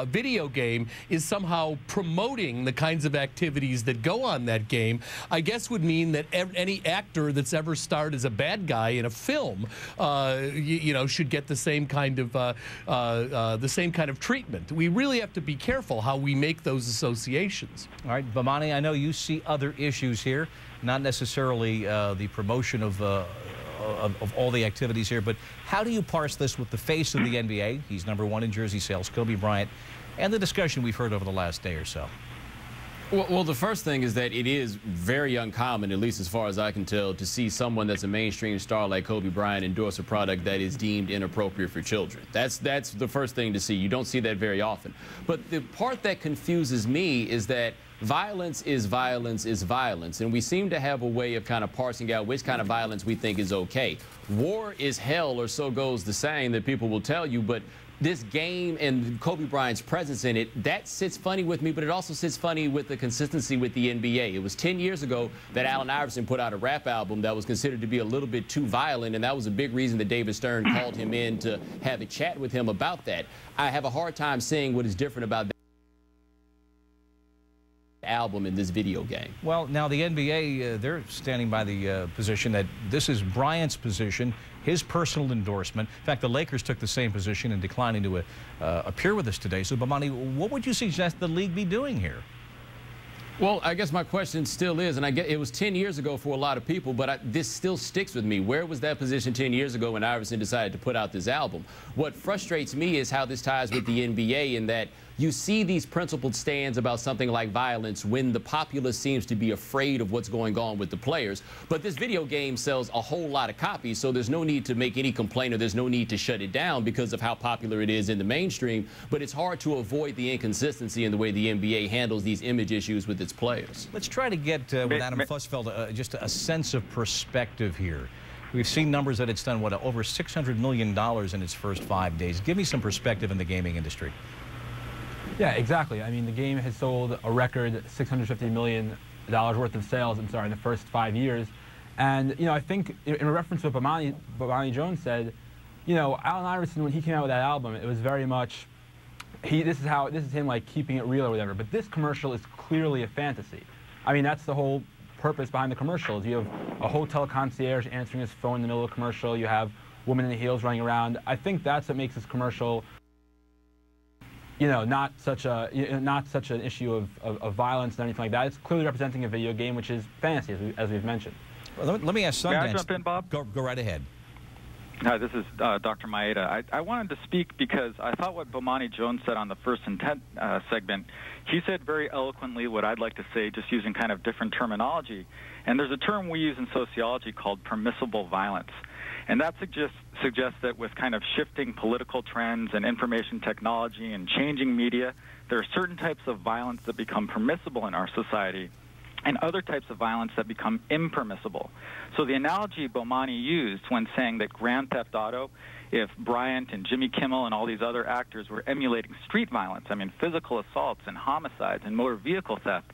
video game is somehow promoting the kinds of activities that go on that game, I guess would mean that any actor that's ever starred as a bad guy in a film, you know, should get the same kind of treatment. We really have to be careful how we make those associations. All right, Bomani, I know you see other issues here, not necessarily the promotion of all the activities here, but how do you parse this with the face of the NBA? He's #1 in jersey sales, Kobe Bryant, and the discussion we've heard over the last day or so. Well, the first thing is that it is very uncommon, at least as far as I can tell, to see someone that's a mainstream star like Kobe Bryant endorse a product that is deemed inappropriate for children. That's the first thing to see. You don't see that very often. But the part that confuses me is that violence is violence is violence, and we seem to have a way of kind of parsing out which kind of violence we think is okay. War is hell, or so goes the saying that people will tell you, but this game and Kobe Bryant's presence in it, that sits funny with me, but it also sits funny with the consistency with the NBA. It was 10 years ago that Allen Iverson put out a rap album that was considered to be a little bit too violent, and that was a big reason that David Stern called him in to have a chat with him about that. I have a hard time seeing what is different about that album in this video game. Well, now the NBA, they're standing by the position that this is Bryant's position, his personal endorsement. In fact, the Lakers took the same position in declining to appear with us today. So, Bomani, what would you suggest the league be doing here? Well, I guess my question still is, and I get it was 10 years ago for a lot of people, but this still sticks with me. Where was that position 10 years ago when Iverson decided to put out this album? What frustrates me is how this ties with the NBA, in that you see these principled stands about something like violence when the populace seems to be afraid of what's going on with the players. But this video game sells a whole lot of copies, so there's no need to make any complaint, or there's no need to shut it down because of how popular it is in the mainstream. But it's hard to avoid the inconsistency in the way the NBA handles these image issues with its players. Let's try to get, with Adam Fussfeld, just a sense of perspective here. We've seen numbers that it's done, what, over $600 million in its first 5 days. Give me some perspective in the gaming industry. Yeah, exactly. I mean, the game has sold a record $650 million worth of sales, in the first 5 years. And, you know, I think in reference to what Bomani Jones said, you know, Allen Iverson, when he came out with that album, it was very much, this is him like keeping it real or whatever. But this commercial is clearly a fantasy. I mean, that's the whole purpose behind the commercials. You have a hotel concierge answering his phone in the middle of the commercial. You have women in the heels running around. I think that's what makes this commercial, you know, not such an issue of violence and anything like that. It's clearly representing a video game, which is fantasy, as we've mentioned. Well, let me ask Sundance. May I jump in, Bob? Go right ahead. Hi, this is Dr. Maeda. I wanted to speak because I thought what Bomani Jones said on the first intent segment, he said very eloquently what I'd like to say, just using kind of different terminology. And there's a term we use in sociology called permissible violence. And that suggests that with kind of shifting political trends and information technology and changing media, there are certain types of violence that become permissible in our society and other types of violence that become impermissible. So the analogy Bomani used when saying that Grand Theft Auto, if Bryant and Jimmy Kimmel and all these other actors were emulating street violence, I mean physical assaults and homicides and motor vehicle theft,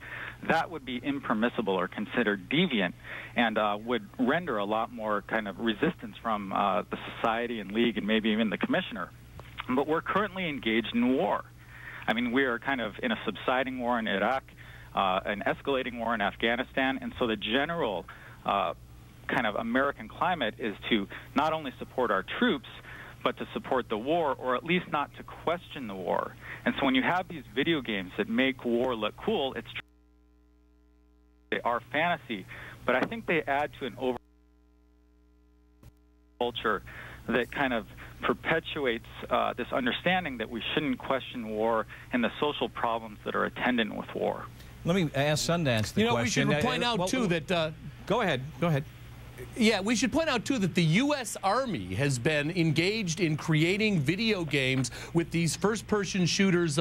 that would be impermissible or considered deviant, and would render a lot more kind of resistance from the society and league and maybe even the commissioner. But we're currently engaged in war. I mean, we are kind of in a subsiding war in Iraq, an escalating war in Afghanistan, and so the general kind of American climate is to not only support our troops, but to support the war, or at least not to question the war. And so when you have these video games that make war look cool, it's true they are fantasy, but I think they add to an over culture that kind of perpetuates this understanding that we shouldn't question war and the social problems that are attendant with war. Let me ask Sundance the question. We should point out, too, that... Go ahead. Go ahead. Yeah, we should point out, too, that the U.S. Army has been engaged in creating video games with these first-person shooters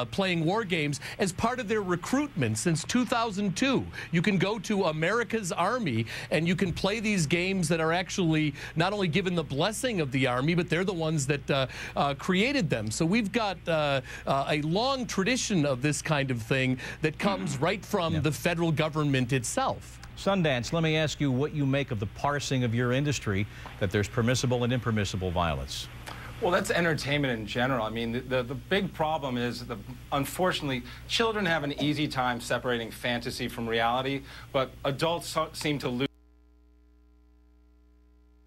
playing war games as part of their recruitment since 2002. You can go to America's Army and you can play these games that are actually not only given the blessing of the Army, but they're the ones that created them. So we've got a long tradition of this kind of thing that comes right from the federal government itself. Sundance, let me ask you what you make of the parsing of your industry, that there's permissible and impermissible violence. Well, that's entertainment in general. I mean, the big problem is, unfortunately, children have an easy time separating fantasy from reality, but adults seem to lose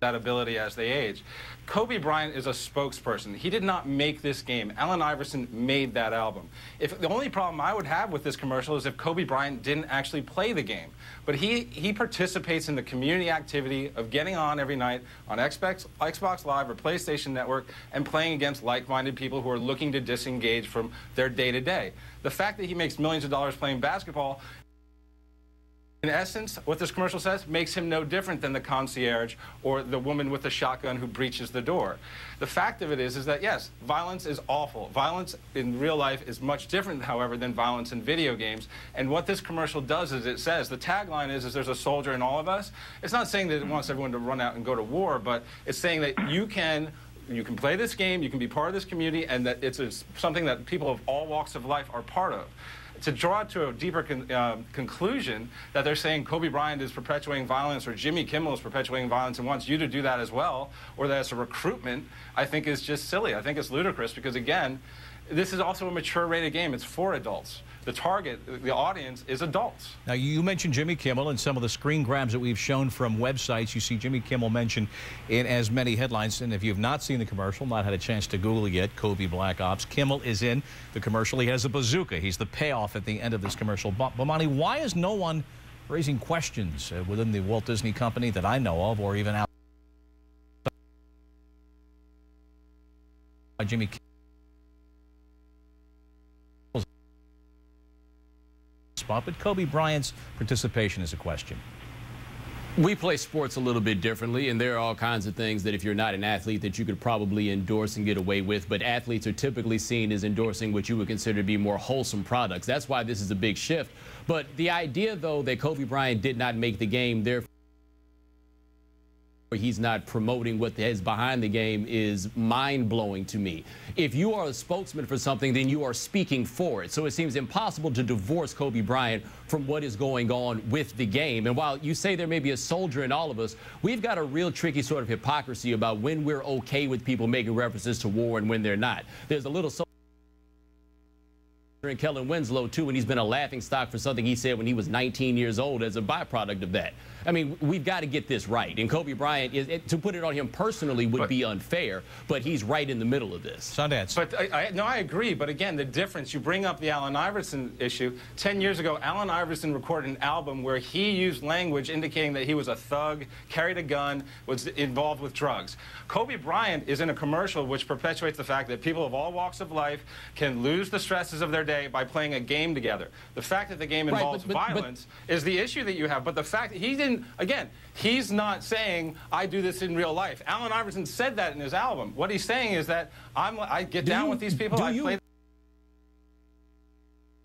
that ability as they age. Kobe Bryant is a spokesperson. He did not make this game. Allen Iverson made that album. The only problem I would have with this commercial is if Kobe Bryant didn't actually play the game. But he participates in the community activity of getting on every night on Xbox Live or PlayStation Network and playing against like-minded people who are looking to disengage from their day-to-day. The fact that he makes millions of dollars playing basketball, in essence, what this commercial says makes him no different than the concierge or the woman with the shotgun who breaches the door. The fact of it is that, yes, violence is awful. Violence in real life is much different, however, than violence in video games. And what this commercial does is it says, the tagline is there's a soldier in all of us. It's not saying that it wants everyone to run out and go to war, but it's saying that you can play this game, you can be part of this community, and that it's something that people of all walks of life are part of. To draw it to a deeper conclusion that they're saying Kobe Bryant is perpetuating violence or Jimmy Kimmel is perpetuating violence and wants you to do that as well, or that it's a recruitment, I think is just silly. I think it's ludicrous because, again, this is also a mature-rated game. It's for adults. The target, the audience, is adults. Now, you mentioned Jimmy Kimmel and some of the screen grabs that we've shown from websites. You see Jimmy Kimmel mentioned in as many headlines. And if you have not seen the commercial, not had a chance to Google it yet, Kobe Black Ops, Kimmel is in the commercial. He has a bazooka. He's the payoff at the end of this commercial. Bomani, why is no one raising questions within the Walt Disney Company that I know of, or even out by Jimmy Kimmel? But Kobe Bryant's participation is a question. We play sports a little bit differently, and there are all kinds of things that if you're not an athlete that you could probably endorse and get away with, but athletes are typically seen as endorsing what you would consider to be more wholesome products. That's why this is a big shift. But the idea, though, that Kobe Bryant did not make the game, therefore he's not promoting what is behind the game, is mind-blowing to me. If you are a spokesman for something, then you are speaking for it. So it seems impossible to divorce Kobe Bryant from what is going on with the game. And while you say there may be a soldier in all of us, we've got a real tricky sort of hypocrisy about when we're okay with people making references to war and when they're not. There's a little in Kellen Winslow, too, and he's been a laughingstock for something he said when he was 19 years old as a byproduct of that. I mean, we've got to get this right. And Kobe Bryant, to put it on him personally would be unfair, but he's right in the middle of this. Sundance. But I agree. But again, the difference, you bring up the Allen Iverson issue. 10 years ago, Allen Iverson recorded an album where he used language indicating that he was a thug, carried a gun, was involved with drugs. Kobe Bryant is in a commercial which perpetuates the fact that people of all walks of life can lose the stresses of their day by playing a game together. The fact that the game involves violence is the issue that you have. But the fact that he didn't, again, he's not saying, I do this in real life. Allen Iverson said that in his album. What he's saying is that I get down with these people, I play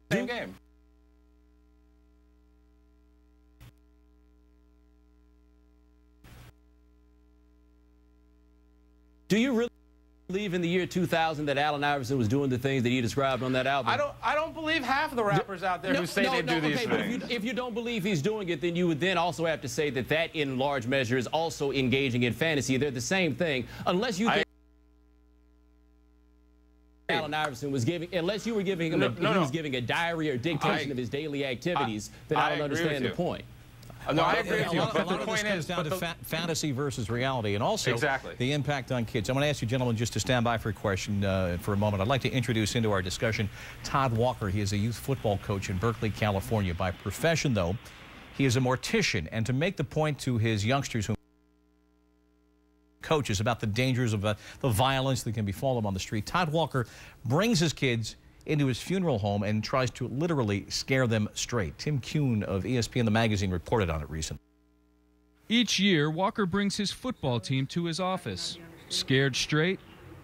the same game. Do you really believe in the year 2000 that Allen Iverson was doing the things that he described on that album? I don't believe half of the rappers out there who say they do these things. If you don't believe he's doing it, then you would then also have to say that that in large measure is also engaging in fantasy. They're the same thing. Unless you think Allen Iverson was giving, unless you were giving him he was giving a diary or dictation of his daily activities, then I don't understand the point. No, I agree with you, but the point comes down to fantasy versus reality, and also the impact on kids. I'm going to ask you gentlemen just to stand by for a question for a moment. I'd like to introduce into our discussion Todd Walker. He is a youth football coach in Berkeley, California. By profession, though, he is a mortician, and to make the point to his youngsters who coaches about the dangers of the violence that can befall them on the street, Todd Walker brings his kids into his funeral home and tries to literally scare them straight. Tim Kuhn of ESPN, the magazine, reported on it recently. Each year, Walker brings his football team to his office. Scared straight,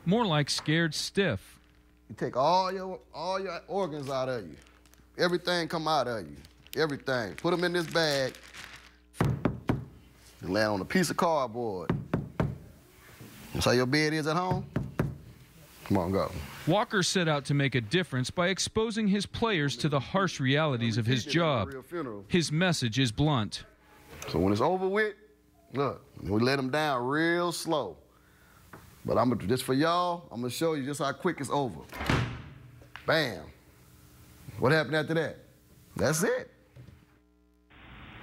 more like scared stiff. You take all your organs out of you. Everything come out of you. Everything. Put them in this bag and lay on a piece of cardboard. That's how your bed is at home? Come on, go. Walker set out to make a difference by exposing his players to the harsh realities of his job. His message is blunt. So when it's over with, look, we let them down real slow. But just for y'all, I'm gonna show you just how quick it's over. Bam. What happened after that? That's it.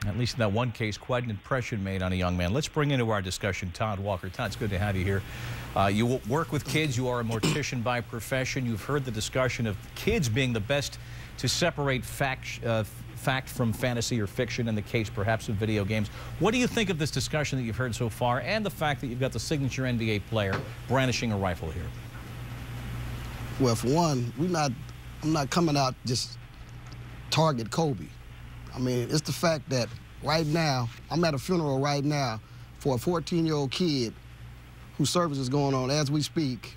At least in that one case, quite an impression made on a young man. Let's bring into our discussion Todd Walker. Todd, it's good to have you here. You work with kids. You are a mortician by profession. You've heard the discussion of kids being the best to separate fact from fantasy or fiction, in the case perhaps of video games. What do you think of this discussion that you've heard so far, and the fact that you've got the signature NBA player brandishing a rifle here? Well, for one, I'm not coming out just target Kobe. I mean, it's the fact that right now, I'm at a funeral right now for a 14-year-old kid whose service is going on as we speak,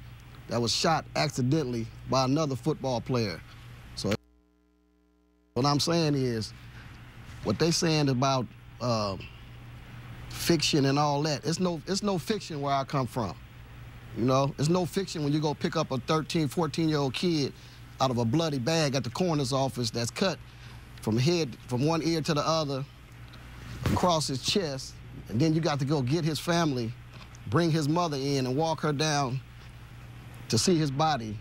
that was shot accidentally by another football player. So what I'm saying is, what they saying about fiction and all that, it's no fiction where I come from. You know, it's no fiction when you go pick up a 13, 14-year-old kid out of a bloody bag at the coroner's office that's cut from one ear to the other, across his chest, and then you got to go get his family, bring his mother in and walk her down to see his body.